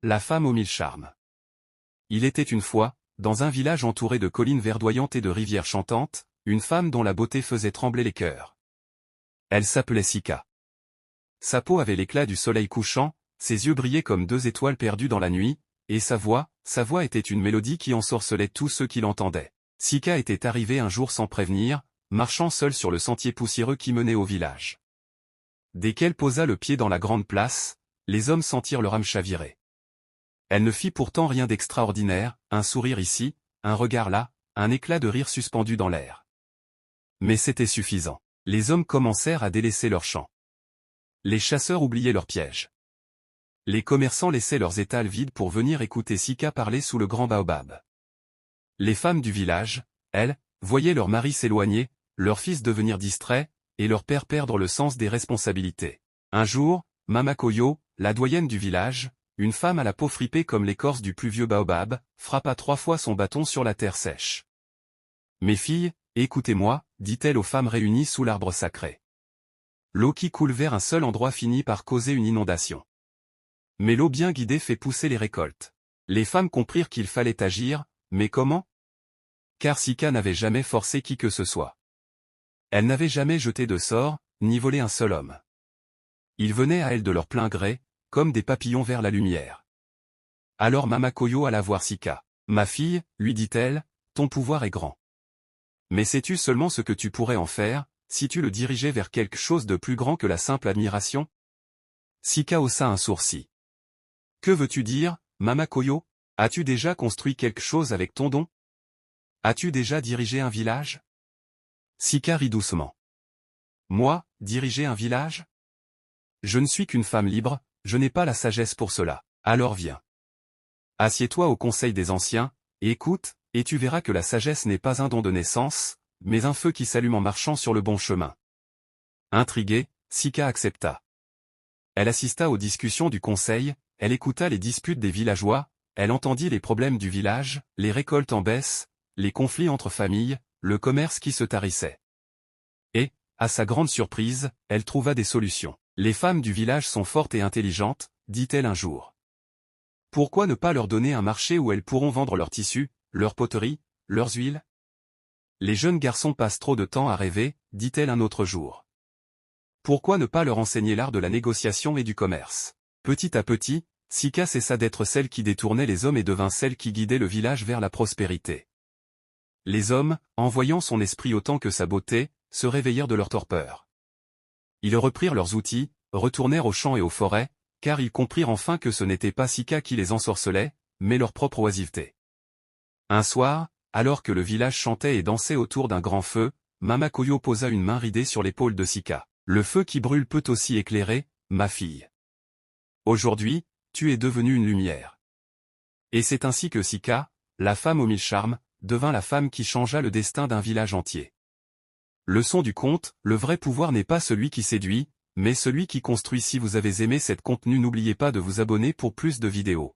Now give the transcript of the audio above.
La femme aux mille charmes. Il était une fois, dans un village entouré de collines verdoyantes et de rivières chantantes, une femme dont la beauté faisait trembler les cœurs. Elle s'appelait Sika. Sa peau avait l'éclat du soleil couchant, ses yeux brillaient comme deux étoiles perdues dans la nuit, et sa voix était une mélodie qui ensorcelait tous ceux qui l'entendaient. Sika était arrivée un jour sans prévenir, marchant seule sur le sentier poussiéreux qui menait au village. Dès qu'elle posa le pied dans la grande place, les hommes sentirent leur âme chavirer. Elle ne fit pourtant rien d'extraordinaire, un sourire ici, un regard là, un éclat de rire suspendu dans l'air. Mais c'était suffisant. Les hommes commencèrent à délaisser leurs champs. Les chasseurs oubliaient leurs pièges. Les commerçants laissaient leurs étals vides pour venir écouter Sika parler sous le grand baobab. Les femmes du village, elles, voyaient leurs maris s'éloigner, leurs fils devenir distraits, et leur père perdre le sens des responsabilités. Un jour, Mama Koyo, la doyenne du village, une femme à la peau fripée comme l'écorce du plus vieux baobab, frappa 3 fois son bâton sur la terre sèche. « Mes filles, écoutez-moi, dit-elle aux femmes réunies sous l'arbre sacré. L'eau qui coule vers un seul endroit finit par causer une inondation. Mais l'eau bien guidée fait pousser les récoltes. » Les femmes comprirent qu'il fallait agir, mais comment? Car Sika n'avait jamais forcé qui que ce soit. Elle n'avait jamais jeté de sort, ni volé un seul homme. Ils venaient à elle de leur plein gré, comme des papillons vers la lumière. Alors Mama Koyo alla voir Sika. « Ma fille, lui dit-elle, ton pouvoir est grand. Mais sais-tu seulement ce que tu pourrais en faire, si tu le dirigeais vers quelque chose de plus grand que la simple admiration ?» Sika haussa un sourcil. « Que veux-tu dire, Mama Koyo? As-tu déjà construit quelque chose avec ton don? As-tu déjà dirigé un village ?» Sika rit doucement. « Moi, diriger un village? Je ne suis qu'une femme libre, je n'ai pas la sagesse pour cela, alors viens. Assieds-toi au conseil des anciens, et écoute, et tu verras que la sagesse n'est pas un don de naissance, mais un feu qui s'allume en marchant sur le bon chemin. » Intriguée, Sika accepta. Elle assista aux discussions du conseil, elle écouta les disputes des villageois, elle entendit les problèmes du village, les récoltes en baisse, les conflits entre familles, le commerce qui se tarissait. Et, à sa grande surprise, elle trouva des solutions. « Les femmes du village sont fortes et intelligentes, dit-elle un jour. Pourquoi ne pas leur donner un marché où elles pourront vendre leurs tissus, leurs poteries, leurs huiles? Les jeunes garçons passent trop de temps à rêver, dit-elle un autre jour. Pourquoi ne pas leur enseigner l'art de la négociation et du commerce? » Petit à petit, Sika cessa d'être celle qui détournait les hommes et devint celle qui guidait le village vers la prospérité. Les hommes, en voyant son esprit autant que sa beauté, se réveillèrent de leur torpeur. Ils reprirent leurs outils, retournèrent aux champs et aux forêts, car ils comprirent enfin que ce n'était pas Sika qui les ensorcelait, mais leur propre oisiveté. Un soir, alors que le village chantait et dansait autour d'un grand feu, Mama Koyo posa une main ridée sur l'épaule de Sika. « Le feu qui brûle peut aussi éclairer, ma fille. Aujourd'hui, tu es devenue une lumière. » Et c'est ainsi que Sika, la femme aux 1000 charmes, devint la femme qui changea le destin d'un village entier. Leçon du conte, le vrai pouvoir n'est pas celui qui séduit, mais celui qui construit. Si vous avez aimé cet contenu, n'oubliez pas de vous abonner pour plus de vidéos.